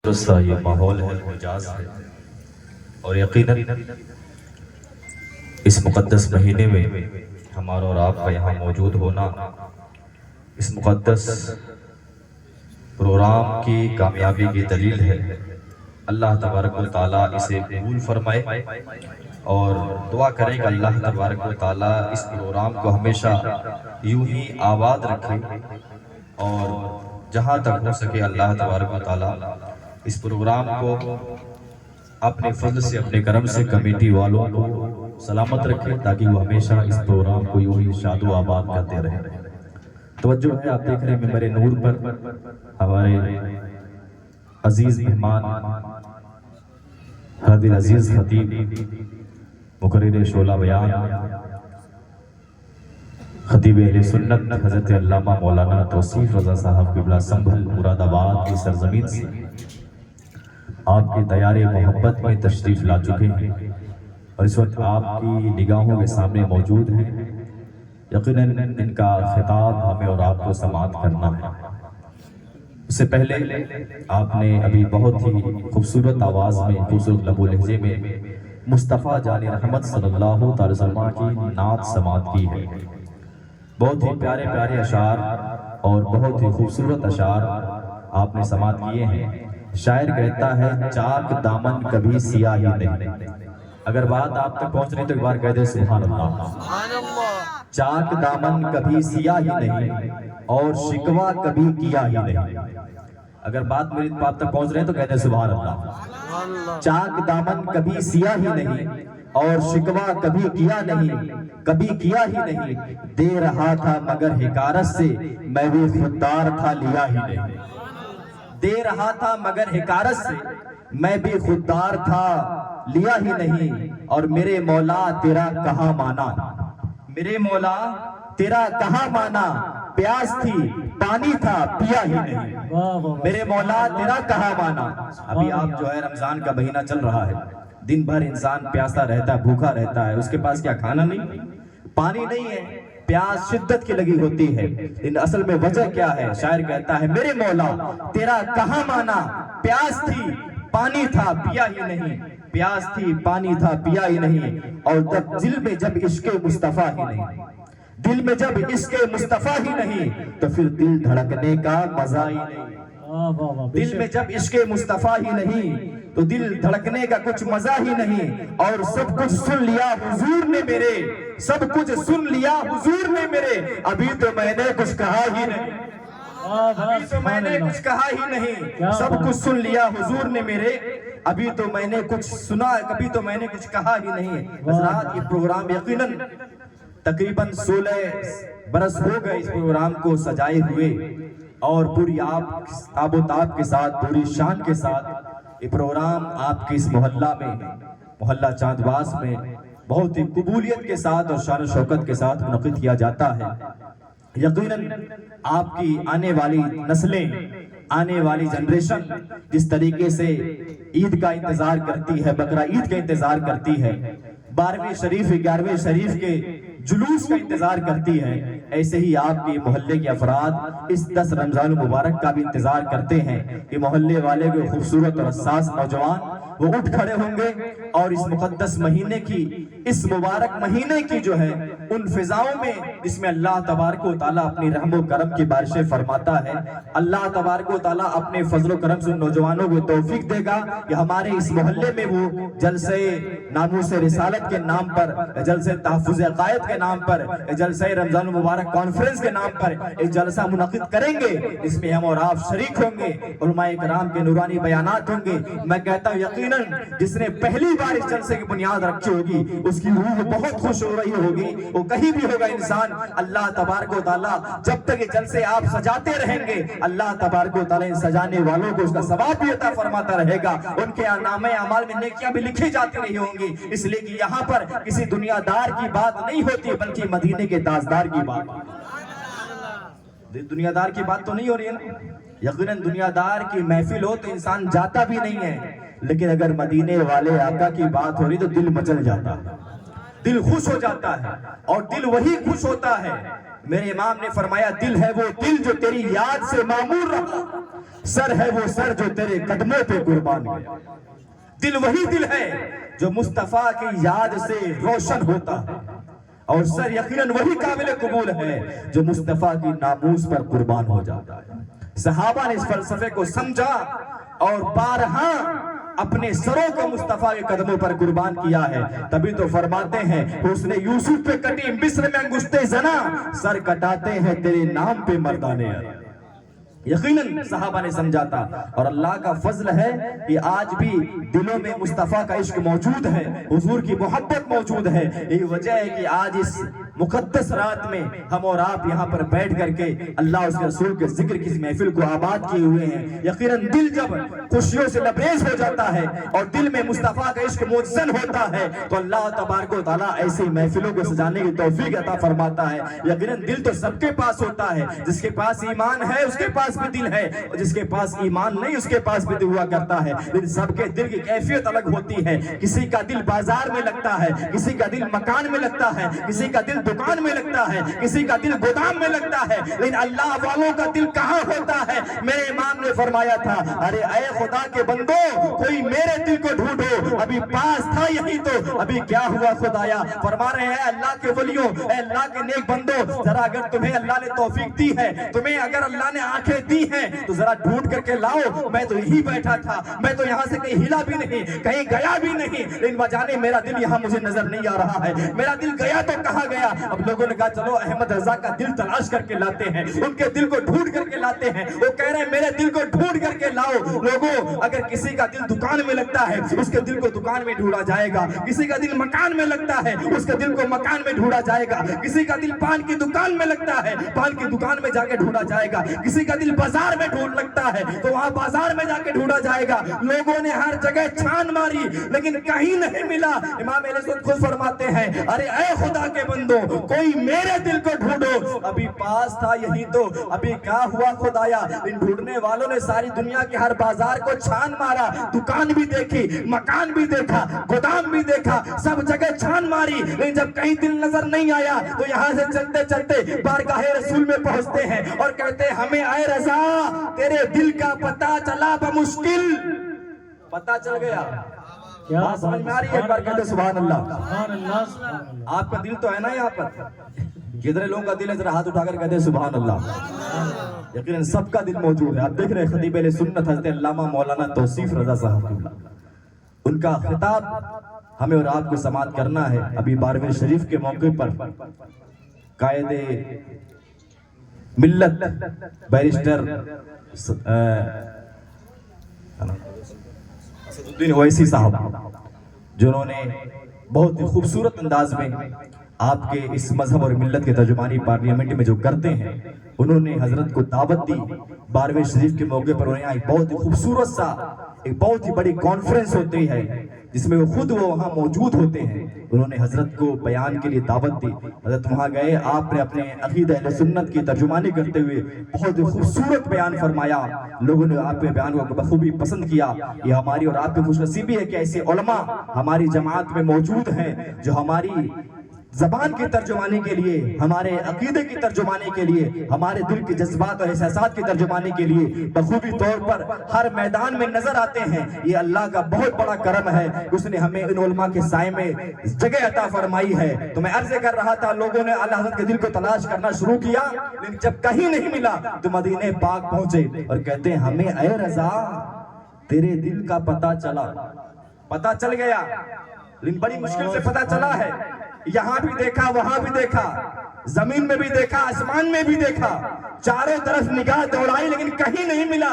سا یہ ماحول ہے، مجاز ہے، اور یقیناً اس مقدس مہینے میں ہمارا اور آپ کا یہاں موجود ہونا اس مقدس پروگرام کی کامیابی کی دلیل ہے۔ اللہ تبارک و تعالیٰ اسے قبول فرمائے اور دعا کرے کہ اللہ تبارک و تعالیٰ اس پروگرام کو ہمیشہ یوں ہی آباد رکھے، اور جہاں تک ہو سکے اللہ تبارک و تعالیٰ اس پروگرام کو اپنے فضل سے، اپنے کرم سے کمیٹی والوں کو سلامت رکھے، تاکہ وہ ہمیشہ اس پروگرام کو یوں ہی شاد و آباد کرتے رہیں۔ توجہ ہے، آپ دیکھ رہے ہیں ممبر نور پر ہمارے عزیز مہمان حضرت العزیز خطیب مقرر شعلہ بیان خطیب اہل سنت حضرت علامہ مولانا توصیف رضا صاحب قبلہ سنبھل مراد آباد کی سرزمین سے آپ کے دیار محبت میں تشریف لا چکے ہیں، اور اس وقت آپ کی نگاہوں کے سامنے موجود ہیں۔ یقیناً ان کا خطاب ہمیں اور آپ کو سماعت کرنا ہے۔ اس سے پہلے آپ نے ابھی بہت ہی خوبصورت آواز میں، خوبصورت لب و لہجے میں مصطفیٰ جان رحمت صلی اللہ تعالی وسلم کی نعت سماعت کی ہے۔ بہت ہی پیارے پیارے اشعار اور بہت ہی خوبصورت اشعار آپ نے سماعت کیے ہیں۔ شاعر کہتا ہے چاک دامن کبھی سیاہ ہی نہیں۔ اگر بات آپ تک پہنچ رہی تو ایک بار کہہ دیں سبحان اللہ۔ چاک دامن کبھی سیاہ ہی نہیں اور شکوہ کبھی کیا ہی نہیں۔ اگر بات میری آپ تک پہنچ رہے ہیں تو کہہ دیں سبحان اللہ۔ چاک دامن کبھی سیاہ ہی نہیں اور شکوہ کبھی کیا نہیں، کبھی کیا ہی نہیں، دے رہا تھا مگر حکارت سے میں بھی خوددار تھا لیا ہی نہیں۔ دے رہا تھا مگر حکارت سے میں بھی خوددار تھا لیا ہی نہیں، اور میرے مولا تیرا کہاں مانا، میرے مولا تیرا کہاں مانا، پیاس تھی پانی تھا پیا ہی نہیں، میرے مولا تیرا کہاں مانا۔ ابھی آپ جو ہے رمضان کا مہینہ چل رہا ہے، دن بھر انسان پیاسا رہتا ہے، بھوکا رہتا ہے، اس کے پاس کیا کھانا نہیں، پانی نہیں ہے، پیاس شدت کی لگی ہوتی ہے، لیکن اصل میں وجہ کیا ہے؟ شاعر کہتا ہے میرے مولا تیرا کہاں مانا، پیاس تھی پانی تھا پیا ہی نہیں، پیاس تھی پانی تھا پیا ہی نہیں، اور دل میں جب عشق مصطفیٰ ہی نہیں، دل میں جب عشق مصطفیٰ ہی نہیں تو پھر دل دھڑکنے کا مزہ ہی نہیں۔ دل میں جب عشق مصطفیٰ ہی نہیں تو دل دھڑکنے کا کچھ مزہ ہی نہیں، اور سب کچھ سن لیا حضور نے میرے، سب کچھ سن لیا حضور نے میرے، ابھی تو میں نے کچھ کہا ہی نہیں، ابھی تو میں نے کچھ کہا ہی نہیں، سب کچھ سن لیا حضور نے میرے، ابھی تو میں نے کچھ سنا، کبھی تو میں نے کچھ کہا ہی نہیں۔ حضرات، یہ پروگرام یقیناً تقریباً 16 برس ہو گئے اس پروگرام کو سجائے ہوئے، اور پوری آب و تاب کے ساتھ، پوری شان کے ساتھ یہ پروگرام آپ کے اس محلہ میں، محلہ چاندواس میں بہت ہی قبولیت کے ساتھ اور شان و شوکت کے ساتھ منعقد کیا جاتا ہے۔ یقیناً آپ کی آنے والی نسلیں، آنے والی جنریشن جس طریقے سے عید کا انتظار کرتی ہے، بقرہ عید کا انتظار کرتی ہے، 12ویں شریف 11ویں شریف کے جلوس کا انتظار کرتی ہے، ایسے ہی آپ کے محلے کے افراد اس 10 رمضان المبارک کا بھی انتظار کرتے ہیں کہ محلے والے کے خوبصورت اور حساس نوجوان وہ اٹھ کھڑے ہوں گے اور اس مقدس مہینے کی، اس مبارک مہینے کی جو ہے ان فضاؤں میں جس میں اللہ تبارک و تعالیٰ اپنی رحم و کرم کی بارشیں فرماتا ہے، اللہ تبارک و تعالیٰ اپنے فضل و کرم سے نوجوانوں کو توفیق دے گا کہ ہمارے اس محلے میں وہ جلسے ناموس رسالت کے نام پر، جلسے تحفظ عقائد کے نام پر، جلسہ رمضان المبارک کانفرنس کے نام پر ایک جلسہ منعقد کریں گے، اس میں ہم اور آپ شریک ہوں گے، علماء کرام کے نورانی بیانات ہوں گے۔ میں کہتا ہوں یقیناً جس نے پہلی بار اس جلسے کی بنیاد رکھی ہوگی اس کی روح بہت خوش ہو رہی ہوگی، وہ کہیں بھی ہوگا انسان، اللہ تبارک و تعالیٰ جب تک یہ جلسے آپ سجاتے رہیں گے، اللہ تبارک و تعالیٰ ان سجانے والوں کو اس کا ثواب بھی عطا فرماتا رہے گا، ان کے نامہ اعمال میں نیکیاں بھی لکھی جاتی رہی ہوں گی، اس لیے کہ یہاں پر کسی دنیا دار کی بات نہیں ہوتی بلکہ مدینے کے تاجدار کی بات، دنیا دار کی بات تو نہیں ہو رہی ہے نا۔ یقیناً دنیا دار کی محفل ہو تو انسان جاتا بھی نہیں ہے، لیکن اگر مدینے والے آقا کی بات ہو رہی تو دل مچل جاتا ہے، دل خوش ہو جاتا ہے، اور دل وہی خوش ہوتا ہے میرے امام نے فرمایا دل ہے وہ دل جو تیری یاد سے معمور رہا، سر ہے وہ سر جو تیرے قدموں پہ قربان گیا۔ دل وہی دل ہے جو مصطفیٰ کی یاد سے روشن ہوتا ہے، اور سر یقیناً وہی قابل قبول ہے جو مصطفیٰ کی ناموس پر قربان ہو جاتا ہے۔ صحابہ نے اس فلسفے کو سمجھا اور بارہا اپنے سروں کو مصطفیٰ کے قدموں پر قربان کیا ہے۔ تبھی تو فرماتے ہیں حسن یوسف پہ کٹی مصر میں انگشتے زنا، سر کٹاتے ہیں تیرے نام پہ مردانے عرب۔ یقیناً صحابہ نے سمجھا تھا، اور اللہ کا فضل ہے کہ آج بھی دلوں میں مصطفیٰ کا عشق موجود ہے، حضور کی محبت موجود ہے۔ یہی وجہ ہے کہ آج اس مقدس رات میں ہم اور آپ یہاں پر بیٹھ کر کے اللہ اس کے رسول کے ذکر کی محفل کو آباد کیے ہوئے ہیں۔ یقیناً دل جب خوشیوں سے لبریز ہو جاتا ہے اور دل میں مصطفیٰ کا عشق مجزن ہوتا ہے تو اللہ تبارک و تعالیٰ ایسی محفلوں کو سجانے کی توفیق عطا فرماتا ہے۔ یقیناً دل تو سب کے پاس ہوتا ہے، جس کے پاس ایمان ہے اس کے پاس بھی دل ہے، اور جس کے پاس ایمان نہیں اس کے پاس بھی دل ہوا کرتا ہے، لیکن سب کے دل کی کیفیت الگ ہوتی ہے۔ کسی کا دل بازار میں لگتا ہے، کسی کا دل مکان میں لگتا ہے، کسی کا دل دکان میں لگتا ہے، کسی کا دل گودام میں لگتا ہے، لیکن اللہ والوں کا دل کہاں ہوتا ہے؟ میرے امام نے فرمایا تھا ارے اے خدا کے بندو کوئی میرے دل کو ڈھونڈو، ابھی پاس تھا یہی تو ابھی کیا ہوا خدایا۔ فرما رہے ہیں اللہ کے ولیوں، اے اللہ کے نیک بندو، ذرا اگر تمہیں اللہ نے توفیق دی ہے، تمہیں اگر اللہ نے آنکھیں دی ہیں تو ذرا ڈھونڈ کر کے لاؤ۔ میں تو یہی بیٹھا تھا، میں تو یہاں سے کہیں ہلا بھی نہیں، کہیں گیا بھی نہیں، لیکن بجانے میرا دل یہاں مجھے نظر نہیں آ رہا ہے، میرا دل گیا تو کہاں گیا؟ اب لوگوں نے کہا چلو احمد رضا کا دل تلاش کر کے لاتے ہیں، ان کے دل کو ڈھونڈ کر کے لاتے ہیں۔ وہ کہہ رہے ہیں میرے دل کو ڈھونڈ کر کے لاؤ۔ لوگوں اگر کسی کا دل دکان میں لگتا ہے اس کے دل کو دکان میں ڈھونڈا جائے گا، کسی کا دل مکان میں لگتا ہے اس کے دل کو مکان میں ڈھونڈا جائے گا، کسی کا دل پان کی دکان میں لگتا ہے پان کی دکان میں جا کے ڈھونڈا جائے گا، کسی کا دل بازار میں ڈھونڈ لگتا ہے تو وہاں بازار میں جا کے ڈھونڈا جائے گا۔ لوگوں نے ہر جگہ چھان ماری لیکن کہیں نہیں ملا۔ امام اہل سنت خود فرماتے ہیں ارے اے خدا کے بندو کوئی میرے دل کو ڈھونڈو، ابھی پاس تھا یہی تو ابھی کیا ہوا خدایا۔ ان ڈھونڈنے والوں نے ساری دنیا کے ہر بازار کو چھان مارا، دکان بھی دیکھی، مکان بھی دیکھا، گودام بھی دیکھا، سب جگہ چھان ماری، لیکن جب کہیں دل نظر نہیں آیا تو یہاں سے چلتے چلتے بارگاہ رسول میں پہنچتے ہیں اور کہتے ہیں ہمیں اے رضا تیرے دل کا پتہ چلا بمشکل، پتہ چل گیا۔ بات سمجھ میں آ رہی ہے؟ ایک بار کہتے سبحان اللہ۔ آپ کا دل تو ہے نا یہاں پر، کدھر لوگوں کا دل ہے ذرا ہاتھ اٹھا کر کہتے سبحان اللہ۔ یقیناً سب کا دل موجود ہے۔ آپ دیکھ رہے ہیں خطیب اہل سنت حضرت علامہ مولانا توصیف رضا صاحب، ان کا خطاب ہمیں اور آپ کو سماعت کرنا ہے۔ ابھی 12ویں شریف کے موقع پر قائد ملت بیرسٹر اسدالدین اویسی صاحب جنہوں نے بہت ہی خوبصورت انداز میں آپ کے اس مذہب اور ملت کے ترجمانی پارلیمنٹ میں جو کرتے ہیں، انہوں نے حضرت کو دعوت دی 12ویں شریف کے موقع پر۔ انہیں ایک بہت ہی خوبصورت سا ایک بہت ہی بڑی کانفرنس ہوتی ہے جس میں خود وہ وہاں موجود ہوتے ہیں۔ انہوں نے حضرت کو بیان کے لیے دعوت دی، حضرت وہاں گئے، آپ نے اپنے عقیدہ اہل سنت کی ترجمانی کرتے ہوئے بہت ہی خوبصورت بیان فرمایا۔ لوگوں نے آپ کے بیان کو بخوبی پسند کیا۔ یہ ہماری اور آپ کی خوش نصیبی ہے کہ ایسے علماء ہماری جماعت میں موجود ہیں جو ہماری زبان کی ترجمانی کے لیے، ہمارے عقیدے کی ترجمانی کے لیے، ہمارے دل کے جذبات اور احساسات کی ترجمانی کے لیے بخوبی طور پر ہر میدان میں نظر آتے ہیں۔ یہ اللہ کا بہت بڑا کرم ہے، اس نے ہمیں ان علماء کے سائے میں جگہ عطا فرمائی ہے۔ تو میں عرض کر رہا تھا لوگوں نے اللہ حضرت کے دل کو تلاش کرنا شروع کیا، لیکن جب کہیں نہیں ملا تو مدینہ پاک پہنچے اور کہتے ہیں ہمیں اے رضا تیرے دل کا پتہ چلا، پتہ چل گیا، لیکن بڑی مشکل سے پتہ چلا ہے۔ یہاں بھی دیکھا، وہاں بھی دیکھا، زمین میں بھی دیکھا، آسمان میں بھی دیکھا، چاروں طرف نگاہ دوڑائی لیکن کہیں نہیں ملا۔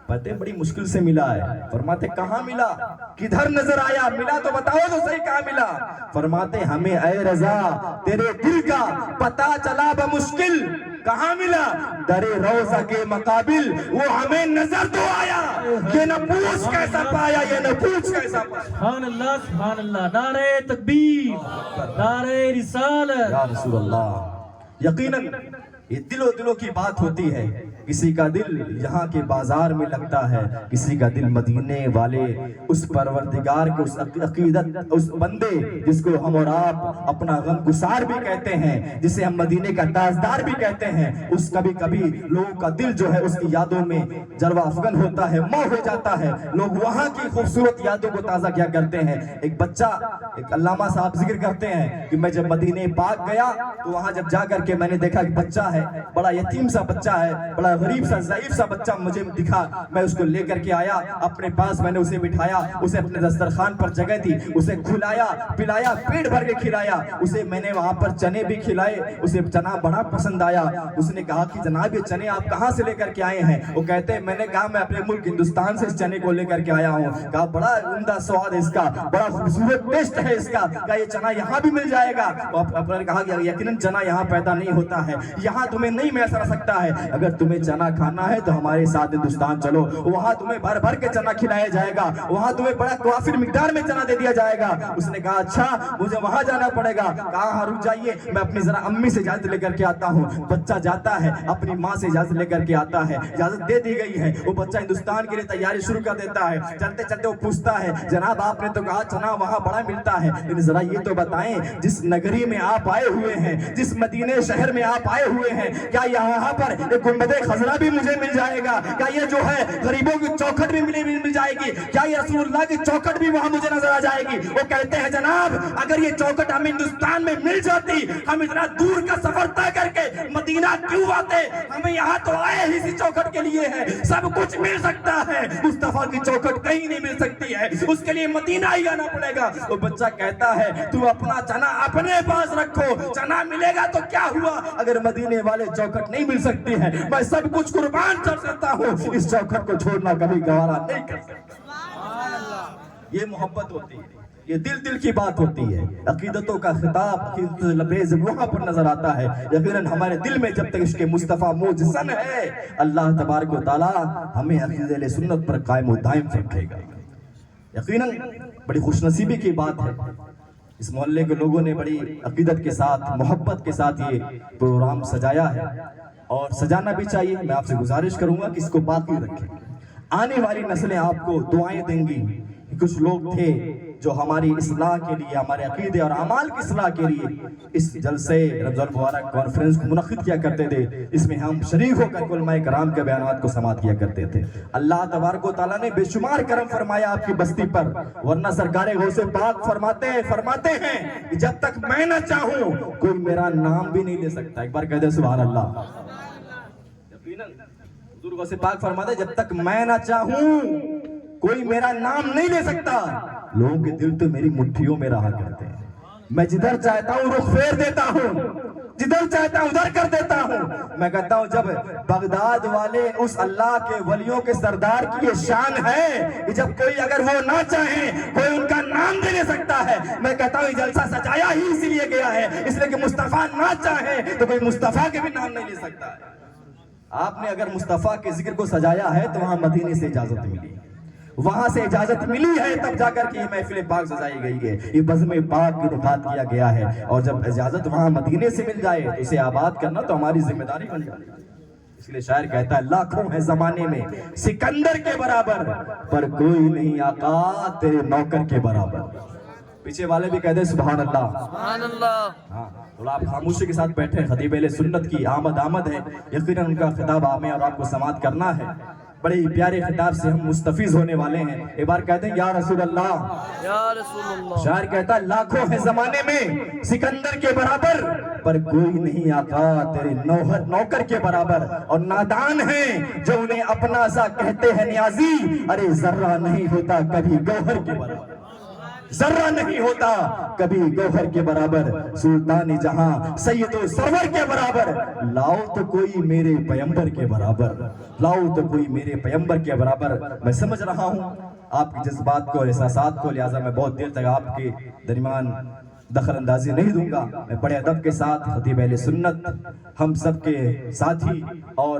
پتہ بڑی مشکل سے ملا ہے۔ فرماتے کہاں ملا؟ کدھر نظر آیا؟ ملا تو بتاؤ تو صحیح کہاں ملا؟ فرماتے ہمیں اے رضا تیرے دل کا پتہ چلا بمشکل، کہاں ملا؟ در روضہ کے مقابل وہ ہمیں نظر تو آیا، یہ نہ پوچھ کیسا پایا، یہ نہ پوچھ کیسا پایا۔ سبحان اللہ سبحان اللہ، نعرہ تکبیر، نعرہ رسالت، یا رسول اللہ۔ یقیناً یہ دلوں کی بات ہوتی ہے کسی کا دل یہاں کے بازار میں لگتا ہے، کسی کا دل مدینے والے اس پروردگار کے اس عقیدت اس بندے جس کو ہم اور آپ اپنا غم گسار بھی کہتے ہیں، جسے ہم مدینے کا تاجدار بھی کہتے ہیں، اس کبھی کبھی لوگوں کا دل جو ہے اس کی یادوں میں جلوہ افغن ہوتا ہے، مو ہو جاتا ہے، لوگ وہاں کی خوبصورت یادوں کو تازہ کیا کرتے ہیں۔ ایک بچہ، ایک علامہ صاحب ذکر کرتے ہیں کہ میں جب مدینے پاک گیا تو وہاں جب جا کر کے میں نے دیکھا ایک بچہ ہے، بڑا یتیم سا بچہ ہے، بڑا غریب سا ضعیف سا بچہ مجھے دکھا، میں اس کو لے کر کے آیا اپنے پاس، میں نے اسے بٹھایا، اسے اپنے دسترخوان پر جگہ دی، اسے کھلایا پلایا، پیٹ بھر کے کھلایا، اسے میں نے وہاں پر چنے بھی کھلائے، اسے چنا بڑا پسند آیا۔ اس نے کہا کہ جناب یہ چنے آپ کہاں سے لے کر کے آئے ہیں؟ وہ کہتے ہیں میں نے کہا میں اپنے ملک ہندوستان سے اس چنے کو لے کر کے آیا ہوں۔ کہا بڑا عمدہ سواد ہے اس کا، بڑا خوبصورت ٹیسٹ ہے اس کا، کہا یہ چنا یہاں بھی مل جائے گا؟ نے کہا کہ یقیناً چنا یہاں پیدا نہیں ہوتا ہے، یہاں تمہیں نہیں میسر سکتا ہے، اگر تمہیں چنا کھانا ہے تو ہمارے ساتھ ہندوستان چلو، وہاں تمہیں بھر بھر کے چنا کھلایا جائے گا، وہاں تمہیں بڑا وافر مقدار میں چنا دے دیا جائے گا۔ اس نے کہا اچھا مجھے وہاں جانا پڑے گا۔ کہا ہاں رک جائیے، میں اپنی ذرا امی سے اجازت لے کر کے آتا ہوں۔ بچہ جاتا ہے، اپنی ماں سے اجازت لے کر کے آتا ہے، اجازت دے دی گئی ہے، وہ بچہ ہندوستان کے لیے تیاری شروع کر دیتا ہے۔ چلتے چلتے وہ پوچھتا ہے جناب آپ نے تو کہا چنا وہاں بڑا ملتا ہے، لیکن ذرا یہ تو بتائیں جس نگری میں آپ آئے ہوئے ہیں، جس مدینے شہر میں آپ آئے ہوئے ہیں، کیا یہاں پر ایک گنبد خضرا بھی مجھے مل جائے گا؟ کیا یہ جو ہے غریبوں کی چوکھٹ بھی مل جائے گی؟ کیا یہ رسول اللہ کی چوکھٹ بھی وہاں مجھے نظر آ جائے گی؟ وہ کہتے ہیں جناب اگر یہ چوکھٹ ہمیں ہندوستان میں مل جاتی، ہم اتنا دور کا سفر طے کر کے مدینہ کیوں آتے؟ ہمیں یہاں تو آئے ہی اسی چوکھٹ کے لیے ہے، سب کچھ مل سکتا ہے، مصطفیٰ کی چوکھٹ کہیں نہیں مل سکتی ہے، اس کے لیے مدینہ ہی آنا پڑے گا۔ وہ بچہ کہتا ہے تو اپنا چنا اپنے پاس رکھو، چنا ملے گا تو کیا ہوا، اگر مدینے والے چوکھٹ نہیں مل سکتی ہے میں سب کچھ قربان کر سکتا ہوں، اس چوکھٹ کو چھوڑنا کبھی گوارا نہیں کر سکتا۔ یہ محبت ہوتی ہے، یہ دل کی بات ہوتی ہے، عقیدتوں کا خطاب عقیدت لبریز وہاں پر نظر آتا ہے۔ یقیناً ہمارے دل میں جب تک عشق مصطفیٰ موجزن ہے، اللہ تبارک و تعالی ہمیں عقیدت اہل سنت پر قائم و دائم رکھے گا۔ یقیناً بڑی خوش نصیبی کی بات ہے، اس محلے کے لوگوں نے بڑی عقیدت کے ساتھ محبت کے ساتھ یہ پروگرام سجایا ہے اور سجانا بھی چاہیے۔ میں آپ سے گزارش کروں گا کہ اس کو باقی رکھیں، آنے والی نسلیں آپ کو دعائیں دیں گی۔ کچھ لوگ تھے جو ہماری اصلاح کے لیے، ہمارے عقیدے اور اعمال کی اصلاح کے لیے اس جلسے رمضان مبارک کانفرنس کو منعقد کیا کرتے تھے، اس میں ہم شریک ہو کر علماء کرام کے بیانات کو سماعت کیا کرتے تھے۔ اللہ تبارک و تعالیٰ نے بے شمار کرم فرمایا آپ کی بستی پر، ورنہ سرکار غوث پاک فرماتے ہیں کہ جب تک میں نہ چاہوں کوئی میرا نام بھی نہیں لے سکتا۔ ایک بار کہہ دے سبحان اللہ۔ حضور غوث پاک فرماتے ہیں جب تک میں نہ چاہوں کوئی میرا نام نہیں لے سکتا۔ لوگوں کے دل تو میری مٹھیوں میں رہا کرتے ہیں، میں جدھر چاہتا ہوں رخ پھیر دیتا ہوں، جدھر چاہتا ہوں ادھر کر دیتا ہوں۔ میں کہتا ہوں جب بغداد والے اس اللہ کے ولیوں کے سردار کی یہ شان ہے کہ جب کوئی اگر وہ نہ چاہیں کوئی ان کا نام نہیں لے سکتا ہے، میں کہتا ہوں یہ جلسہ سجایا ہی اسی لیے گیا ہے، اس لیے کہ مصطفیٰ نہ چاہے تو کوئی مصطفیٰ کے بھی نام نہیں لے سکتا ہے۔ آپ نے اگر مصطفیٰ کے ذکر کو سجایا ہے تو وہاں مدینے سے اجازت ملی، وہاں سے اجازت ملی ہے تب جا کر کے یہ محفل پاک سجائی گئی ہے، یہ بزم پاک کی نفاذ کیا گیا ہے، اور جب اجازت وہاں مدینے سے مل جائے تو اسے آباد کرنا تو ہماری ذمہ داری بن جائے۔ اس لیے شاعر کہتا ہے لاکھوں ہیں زمانے میں سکندر کے برابر، پر کوئی نہیں آقا تیرے نوکر کے برابر۔ پیچھے والے بھی کہتے ہیں سبحان اللہ، سبحان اللہ۔ ہاں تھوڑا آپ خاموشی کے ساتھ بیٹھے، خطیب اہل سنت کی آمد ہے، یقیناً ان کا خطاب ہمیں اور آپ کو سماعت کرنا ہے۔ بڑے پیارے خطاب سے ہم مستفیض ہونے والے ہیں۔ ایک بار کہتے ہیں یا رسول اللہ، یا رسول اللہ۔ شاعر کہتا ہے لاکھوں ہیں زمانے میں سکندر کے برابر، پر کوئی نہیں آقا تیرے نوکر کے برابر، اور نادان ہیں جو انہیں اپنا سا کہتے ہیں نیازی، ارے ذرہ نہیں ہوتا کبھی گوہر کے برابر، ذرہ نہیں ہوتا کبھی گوہر کے برابر، سلطان جہاں سید و سرور کے برابر، لاؤ تو کوئی میرے پیمبر کے برابر، لاؤ تو کوئی میرے پیمبر کے برابر۔ میں سمجھ رہا ہوں آپ کی جذبات کو اور احساسات کو، لہٰذا میں بہت دیر تک آپ کے درمیان دخل اندازی نہیں دوں گا۔ میں بڑے ادب کے ساتھ خطیب اہل سنت، ہم سب کے ساتھی اور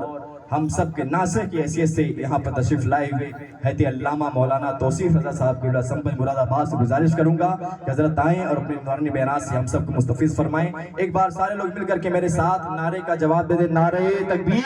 ہم سب کے ناصح کی حیثیت سے یہاں پر تشریف لائے ہوئے حضرت علامہ مولانا توصیف رضا صاحب قبلہ سنبھل مراد آباد سے گزارش کروں گا کہ حضرت آئیں اور اپنے نورانی بیانات سے ہم سب کو مستفیض فرمائیں۔ ایک بار سارے لوگ مل کر کے میرے ساتھ نعرے کا جواب دے دیں، نعرہ تکبیر۔